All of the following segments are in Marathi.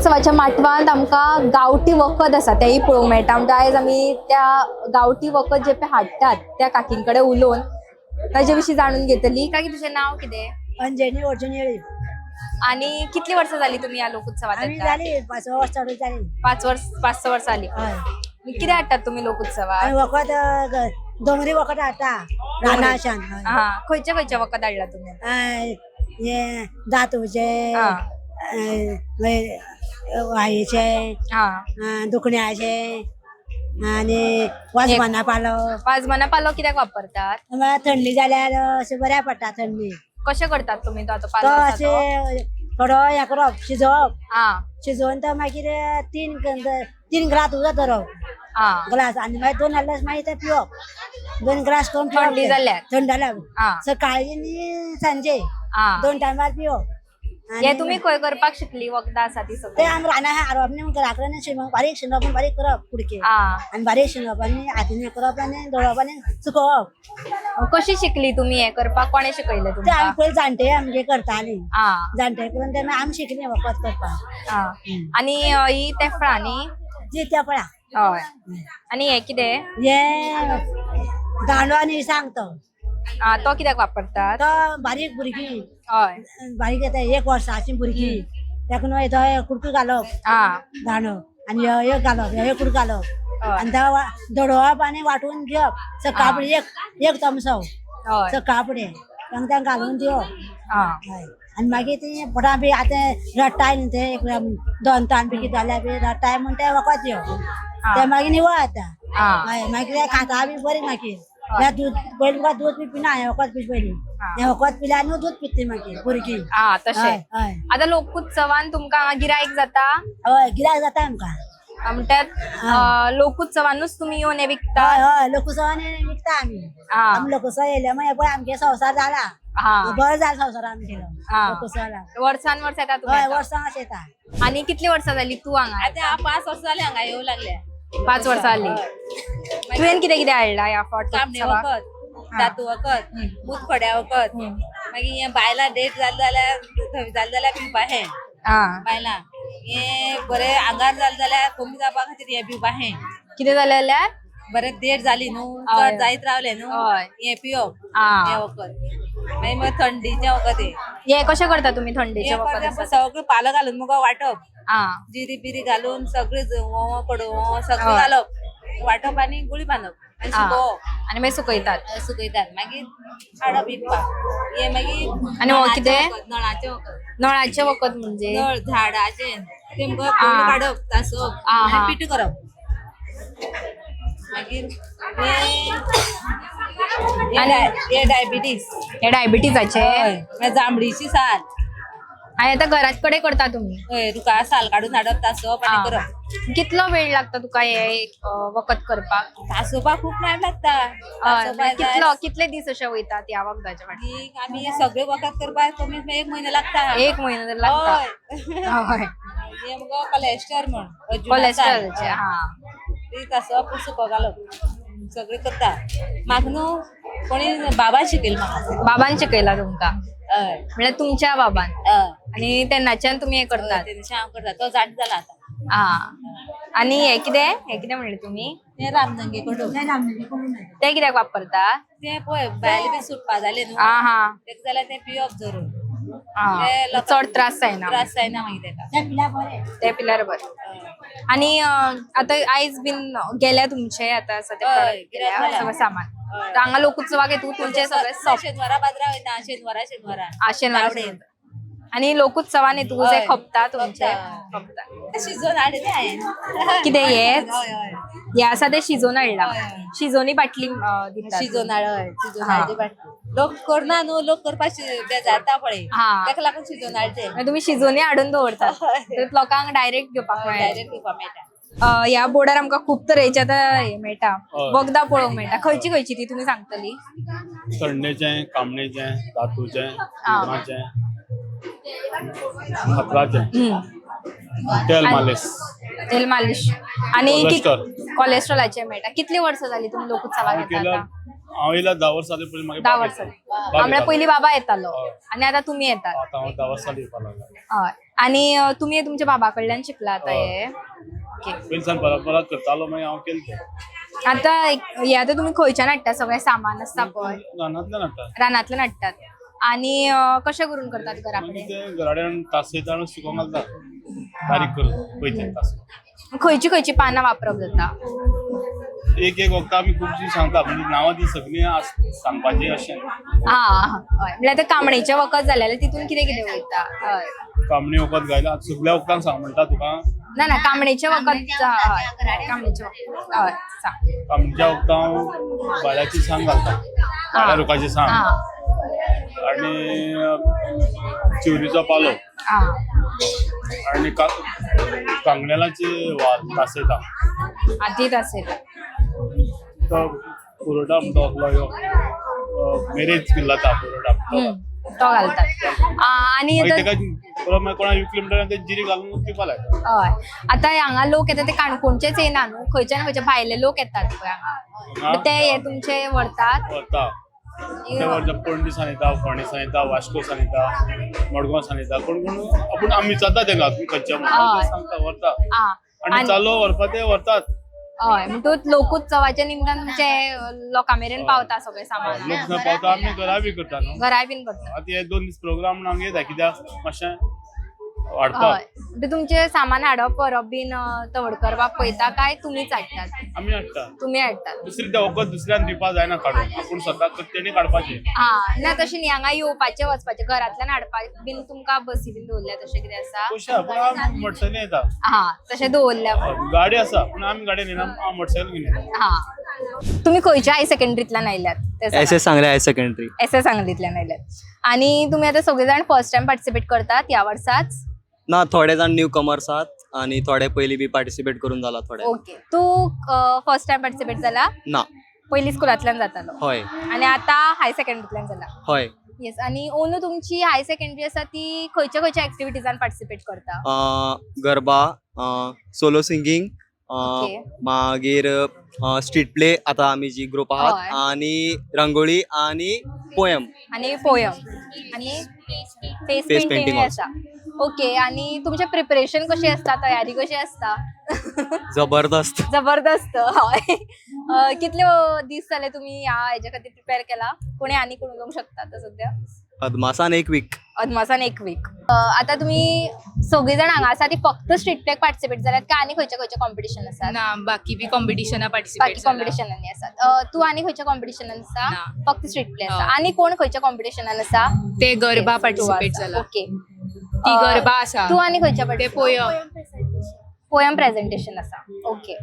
लोकोत्सवाच्या माटवांत आमकां गांवठी वखद आसा तेय पळोवंक मेळटा। म्हणजे आयज आमी त्या गांवठी वखद जे पे हाडटात त्या काकीं कडेन उलोवन ताजे विशीं जाणून घेतली। काकी तुजें नांव कितें? अंजनी अर्जुनी। आणि कितली वर्सां जाली तुम्ही या लोकोत्सवात आम्ही येतात? झाली 5 वर्ष झाली। 5-6 वर्सां जाली। कितें हाडटात तुम्ही लोकोत्सवात? आम्ही वखद डोंगरी वखद हाडटा रानाशान। हा, खंयचे वखद हाडला तुम्ही? हे दातूचे, हा वायेचे, हा दुखण्याचे आणि वाजमाना पालो। वाजमाना पालो कित्याक वापरतात? आम्हाला थंडी जाल्यार अशें बऱ्या पडटा थंडी। कशें करतात तुम्ही तो आतां तो पालो आसा तो? अशें थोडो हे करप शिजोवप, हा शिजोवन तो मागीर 3 ग्रास उदक धरप हा ग्लास आणि मागीर 2 नाल्ल मागीर ते पिवप। 2 ग्लास करून पिवप थंडी ते। जाल्यार? थंड जाल्यार हा सकाळी आनी सांजे हा 2 टायमार पिवप। हे तुम्ही खंय करपाक शिकली वखदां आसा ती ते सगळी? आमी रानां हाडप न्ही घरा कडेन शिनप बारीक शिनप आनी बारीक करप कुडके हा आनी बारीक शिनप आनी हातीन हे करप आनी दळप आनी सुकोवप। कशी शिकली तुम्ही हे करपाक? कोणे शिकयलें ते तुमकां? आमी पयलीं जाणटे आमगे करतालीं। हा जाणटे करून ते आमी शिकलीं वखद करपाक। हा आणि ही तेफळां न्ही? जी त्या पळा हय आणि हे कितें? हे दांडो आनी सांगतो तो कित्याक वापरतात? तो बारीक भुरगीं हय बारीक येता 1 वर्साची भुरगीं तेका न्हू येतो कुडको घालप हा दांडो आनी एक घालप हे कुडको घालप हय आनी तो दडोवप आनी वांटून घेवप सकाळ फुडें एक तमसो हय सकाळ फुडें तांकां घालून दिवप। हा हय आनी मागीर ती पोटां बी आतां रडटाय न्ही ते एक दोनतान बी कितें जाल्यार बी रडटाय म्हण ते वखद दिवप ते मागीर निवळ जाता। हा हय मागीर ते खाता बी बरी मागीर त्या दूध पयलीं तुका दूध बी पिना हे वखद पी पयलीं हे वखद पिल्यार न्हू दूध पितली मागीर भुरगीं। हा तशें। हय हय आतां लोकोत्सवान तुमकां गिरायक जाता? हय गिरायक जाता आमकां। म्हणल्यार लोकोत्सवानूच तुम्ही येवन हे विकता? हय हय लोकोत्सवान विकता आमी। हा आमी लोकोत्सव येयले मागीर पळय आमगे संवसार जाला हा बरो जाला संवसार आमगेलो हा लोकोत्सवाला। वर्सान वर्स येता तुम्ही हय आतां? वर्सां अशें येता। आणि कितली वर्सां जाली तूं हांगा? आता 5 वर्ष जाली हांगा येऊ लागल्या। 5 वर्सां जाली। तुवें कितें कितें हाडला ह्या फावट कामणे लोकोत्सवाक? वखद, दातू वखद, मुतखड्या वखद, मागीर हे बायलां डेट जाली जाल्यार थंय जाली जाल्यार पिवपा हे हा बायलां हे बरे आंगार जाले जाल्यार कमी जावपा खातीर हे पिवपा हे कितें जालें जाल्यार? बरे देड जाली न्हू हय. चड जायत रावले न्हू हय. हे पिवप हा. हे वखद मागीर मग थंडीचे वखद हे कशें करता तुम्ही थंडेचे हे वखद करता आसा? सगळं पालो घालून मुगो वांटप हा जिरी बिरी घालून सगळे वोंवो कडवो सगळें हय. घालप वांटप आनी गुळी बांदप आनी हा. सुकोवप आणि मागीर सुकयतात? सुकयतात मागीर हाडप विकपाक हे मागीर आनी हो कितें? नळाचे वखद नळाचे वखद म्हणजे? नळ झाडाचे ते मग हा. काडप तासप हा, हा. आनी पिठो करप मागीर हे डायबिटीस हे डायबिटीजाचे? मागीर जांभळीची साल आणि आता घरात कडे करता तुम्ही? हय तुका साल काडून हाडप तासप हा. आनी करप कितलो वेळ लागता तुका हे वखद करपाक? तासोवपाक खूब टायम लागता तासोवपाक कितलो कितले दीस अशे वयतात ह्या वखदाच्या फाटी? आमी सगळे वखद करपाक कमीत कमी 1 म्हयनो लागता 1 म्हयनो तरी लागता? हय हय हे मगो कोलेस्ट्रॉल म्हण कोलेस्ट्रॉलचे हा ती तासोवप सुको घालप सगळे करता म्हाका न्हू कोणी बाबा शिकयलें म्हाका बाबान शिकयला तुमका? हय म्हणजे तुमच्या बाबान? हय आणि तेन्नाच्यान तुम्ही हे करतात? तेन्ना हांव करता तो जाणटो जाला आतां हा आणि हे कितें म्हणले तुम्ही? ते रामनंगे कडू ते कित्याक वापरता? ते पळय बायले बी सुटपा जाले न्हू हा हा तेका जाल्यार ते पिवप जरूर हा ते चड त्रास जायना त्रास जायना मागीर तेका ते पिल्यार बरें। ते पिल्यार बरें। आणि आता आयज बीन गेल्या तुमचे आता सध्या हय, product गिरायक गेल्या, जाल्या. सगळं सामान हय. तर हांगा लोकोत्सवाक येतू तुमचे सगळे शेनवारा बाजरा वयता शेनवारा शेनवार आणि लोकोत्सवान येतू जे हय. खपता तुमचे खपता. खपता शिजोवन हाडले हांवें कितें हेच? हय हय हे आसा ते शिजोवन हाडला? हय, हय. शिजोवनी बाटली दितात? शिजोवन हाड शिजोवन हा. हाडली बाटली लोक करना न्हू लोक करपाक बेजारता पळय हा. तेका लागून शिजोवन हाडले म्हणजे तुम्ही शिजोवनी हाडून दवरता हय. तर लोकांक डायरेक्ट घेवपाक मेळटा? डायरेक्ट दिवपाक मेळटा ह्या बोर्डार आमकां खूब तरेचे आतां हे मेळटा वखदां पळोवंक मेळटा खंयची खंयची ती तुमी सांगतली? थंडेचें कामणेचें दातूचें हा. शिवराचें खात्राचें हम्म. तेल मालिश तेल मालिश आणि कोलेस्ट्रॉल. कोलेस्ट्रॉलाचे मेळटा। कितली वर्सां जाली तुमी लोकोत्सवाक येता केलं आतां? हांव येयला 10 वर्सां जालीं पयलीं मागीर 10 वर्सां बाब म्हणजे येतालो. पयलीं बाबा येतालो हय. आणि आता तुम्ही येतात? आतां हांव 10 वर्सां येवपाक लागला हय आणि तुम्ही हे तुमच्या बाबाकडल्यान शिकला आता हे ओके. पयलींसान परंपरा करतालो मागीर हांव केलें तें. आता हे आता तुम्ही खंयच्यान हाडटा सगळें सामान आसता पळय रानांतल्यान हाडटा. रानांतल्यान हाडटात आणि कशें करून करतात घरा कडेन ते घराड्यान तासयता आनी सुकोवंक घालता बारीक करून पयलीं तास. खंयची खंयची पानां वापरप जाता एक एक वखदां आमी खुबशीं सांगता म्हणजे नांवां ती सगळीं सांगपाचीं अशें. हय म्हणल्यार आतां कामणेचें वखद जालें जाल्यार तितून कितें कितें वयता हय कामणी वखद घायला सगळ्या वखदांक सांग म्हणटा तुका. ना ना कामणेचें वखद हय कामणेचें वखद हय सांग कामणीच्या वखदां हांव भाड्याची सांग घालता भाड्या लोकांची सांग आनी चिवरीचो पालो आनी कांगणेलाची वाल तासयता आदीत असेल तो पुरोटा म्हणटा असलो ह्यो मेरेज जाता पुरोटा तो घालतात आणि मागीर आतां- तेका परत मागीर कोणा विकली म्हणटा ते जिरी घालून पिवपा लायता. हय आता हांगा लोक येतात ते काणकोणचेच येना न्हू खंयच्यान खंयचे भायले लोक येतात पळय हांगा ते हे तुमचे व्हरतात व्हरता ते व्हरता पणजीसान येता फोंडेसान येता वास्कोसान येता मडगांव येता कोण कोण आपूण आमी विचारता तेंका खंयच्या म्हणून ते सांगता व्हरता आनी चालो व्हरपा ते व्हरतात. हय म्हणटूच लोकोत्सवाच्या निमतान तुमचे लोकां मेरेन पावता सगळें सामान लोक पावता आमी घरा बी करता न्हू. घराय बीन करता आतां हे 2 दीस प्रोग्राम म्हणून हांगा येता कित्याक मातशें वाडपाक. हय म्हणटूच तुमचे सामान हाडप व्हरप बीन तवड करपाक पळयता काय तुमीच हाडटात आमी हाडटा तुमी हाडटात दुसरी ते वखद दुसऱ्यान दिवपा जायना काडून आपूण स्वता तेणी काडपाचें. ना तशें न्ही हांगा येवपाचें वचपाचें घरांतल्यान हाडपाक बीन तुमकां बसी बीन दवरल्या तशें कितें आसा तशें पूण आमी मोटरसायकलीन येता. तशें दवरल्या गाडी आसा पूण आमी गाडयेन येना हांव मोटरसायकल घेवन येता. तुम्ही खंयच्या हाय सेकंडरींतल्यान आयल्यात ते सांगात. एस सांगले हायर सेकंडरी. एस सांगलीतल्यान आयल्यात आणि तुम्ही आता सगळे जाण फर्स्ट टाइम पार्टिसिपेट करतात या वर्साच ना थोडे जाण न्यू कमर्स आहात आणि थोडे पयलीं बी पार्टिसिपेट करून जाला थोडे. ओके तू फर्स्ट टाइम पार्टिसिपेट जाला ना पयली स्कुलांतल्यान जातालो हय आणि आता हाय सेकंडरीतल्यान जाला हय. येस आणि ओनू तुमची हाय सेकंडरी आसा ती खंयच्या खंयच्या एक्टिविटीजान पार्टिसिपेट करता गरबा सोलो सिंगींग ओके. मागीर स्ट्रीट प्ले आता आमी जी ग्रुप हय. आहात आणि रांगोळी आणि पोयम. आणि पोयम आणि फेस painting पेंटिंग also. आसा ओके आणि तुमचे प्रिपरेशन कशी असता तयारी कशी असता जबरदस्त. जबरदस्त हय कितले दीस जाले तुम्ही ह्या हेच्या खातीर प्रिपेअर केला कोणी आनी कोण उलोवंक शकता आता सध्या अदमासान एक वीक. अदमासान एक वीक आता तुम्ही सगळी जाण हांगा आसा ती फक्त स्ट्रीट प्लेक पार्टिसिपेट जाल्यात काय आनी खंयच्या खंयच्या कॉम्पिटिशन आसात ना बाकी बी कॉम्पिटिशना बाकी पार्टिसिपेट कॉम्पिटिशनांनी आसात तू आनी खंयच्या कॉम्पिटिशनान आसा ना. फक्त स्ट्रीट प्ले आसा आनी कोण खंयच्या कॉम्पिटिशनान आसा ते गरबा पार्टिसिपेट जाला ओके ती गरबा आसा तू आनी खंयच्या ते पोयम पोयम प्रेझेंटेशन आसा ओके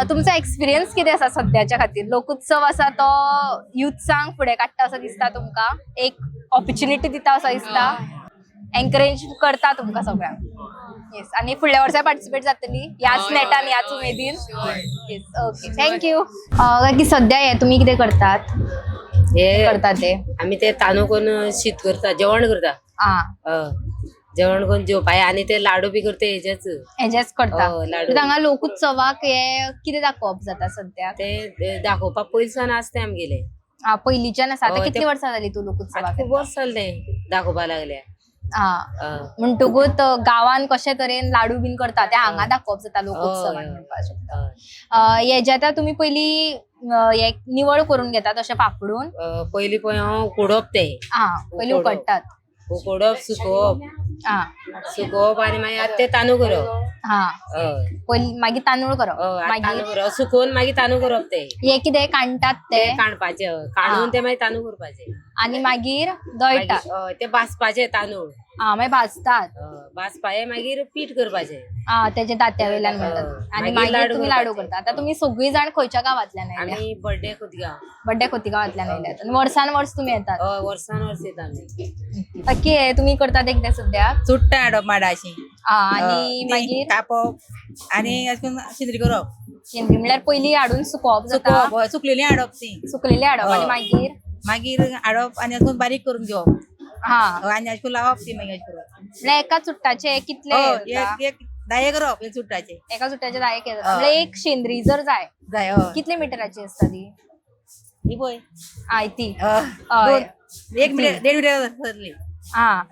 तुमचा एक्सपिरियन्स कितें आसा सद्याच्या खातीर लोकोत्सव आसा तो युथ्सांक फुडें काडटा असो दिसता तुमकां एक ऑपॉर्च्युनिटी दिता असो दिसता एनकरेज करता तुमकां सगळ्यांक येस आणि फुडल्या वर्सा पार्टिसिपेट जातली ह्याच नेटान ह्याच उमेदीन येस ओके थँक्यू की सध्या हे तुमी कितें करतात हे करता ते आम्ही ते तांदूळ करून शीत करता जेवण करता जेवण करून जेवपाय आणि ते लाडू बी करते हेजेच हेजेच करता लाडू हांगा लोकोत्सवाक हे कितें दाखोवप जाता सध्या ते दाखोवपाक पयसान आसते आमगेले पयलींच्यान आसा आतां हय, कितली ते- वर्सां जाली तू लोकोत्सवाक खूप वर्ष जाले दाखोवपा लागल्या म्हणटकूच गावान कशे तरेन लाडू बीन करता ते हांगा दाखोवप जाता लोकोत्सवान हय. म्हणपाक शकता हेजे आतां तुमी पयली हे निवळ करून घेतात अशें पापडून पयली पळय हांव कुडप ते पयली उकडटात उकडप सुकोवप आणि मागीर आतां ते तांदूळ करप पयली मागीर तांदूळ करप मागीर तांदूळ करप सुकोवन मागीर तांदूळ करप ते हे कितें काडटात ते काणपाचे काढून ते मागीर तांदूळ करपाचे आनी मागीर दळटात मागीर, ते भाजपाचे तांदूळ मागीर भाजतात भाजपाचे मागीर पीठ करपाचे तेजे दात्या वयल्यान म्हणटात आणि मागीर मागीर लाडू तुमी लाडू करपाचे. करता आतां तुमी सगळीं जाण खंयच्या गांवांतल्यान आयल्या आम्ही बर्थडे खोतगांव बड्डे खोतीगांवांतल्यान आयल्यात आणि वर्सान वर्स तुमी येतात वर्सान वर्स येता आमी ओके तुमी करतात एकदां सद्या चुट्टा हाडप माडाची आणि मागीर कापप आणि अशें करून शिंदरी करप शेंद्री म्हणल्यार पयलीं हाडून सुकोवप जाता सुकोवप हय, सुकलेली हाडप ती सुकलेली हाडप आणि हय. मागीर मागीर हाडप आणि अशें करून बारीक करून घेवप आणि अशें करून लावप ती मागीर अशें करून म्हणल्यार एका चुट्टाचे कितले हय, जाता? एक दाये करप एक चुट्टाचे एका चुट्टाचे 10 केले म्हणजे एक शेंद्री जर जाय जाय हय कितले मिटराची असता ती ही पळय ती हय, हय. दोन- एक मिटर 1.5 मिटर धरली हा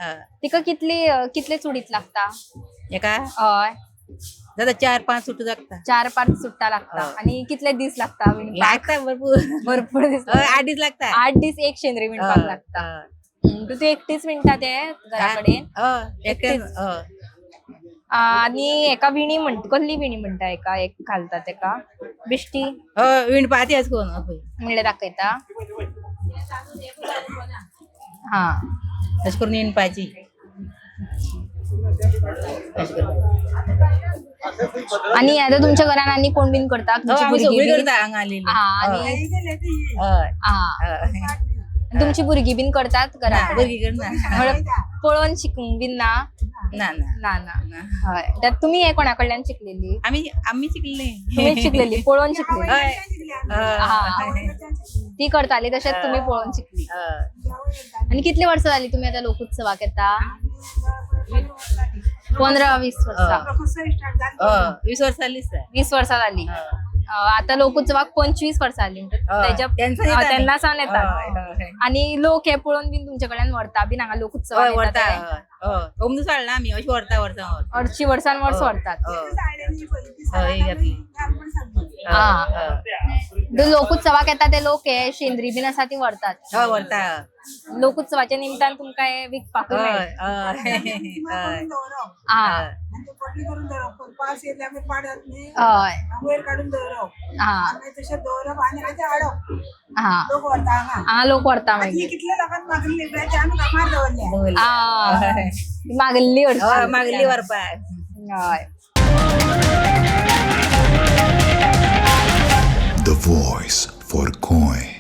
तिका कितले चुडीत लागता एका हय जाता 4-5 सुट लागता 4-5 सुट्टा लागता आणि कितले दीस लागता विणपाक? लागता भरपूर भरपूर दीस 8 दीस लागता 8 दीस एक शेंद्री विणपाक लागता. तू एकटीच विणता ते घराकडेन एकटेच आणि एका विणी कसली विणी म्हणटा एका एक घालता तेका बिश्टी विणपाती आज कोण म्हणले दाखयता. हा तशें करून विणपाची आणि आता तुमच्या घरान आणि कोण बीन करता? तुमची आमी भुरगीं सगळी बीन? करता हांगा आलेली हा आणि हा तुमची भुरगीं बीन करतात घरात? भुरगीं करना म्हणजे पळोवन शिकूंक बीन ना? ना ना ना ना हय त्यात तुम्ही हे कोणाकडल्यान शिकलेली? आम्ही शिकले तुम्ही शिकलेली पळोवन शिकलेली? हय ती करताली तशेंच तुम्ही पळोवन शिकली. आणि कितली वर्ष झाली तुम्ही आता लोकोत्सवाक येता? 15-20 वर्षां 20 वर्ष जालीं 20 वर्षां जाली. आता लोकोत्सवाक 25 वर्षां जाली तेन्ना सावन येतात. आणि लोक हे पळोवन बीन तुमच्या कडल्यान व्हरता बीन हांगा लोकोत्सवाक व्हरता ओमदूस हाडला आमी अशी व्हरता 80 वर्सान वर्स व्हरतात. लोकोत्सवाक येता ते लोक हे शेंद्री बीन आसा ती व्हरतात. व्हरता लोकोत्सवाच्या निमतान तुमकां हे विकपाक लोक व्हरता मागली मागली व्हरपाक. हय The voice for coin.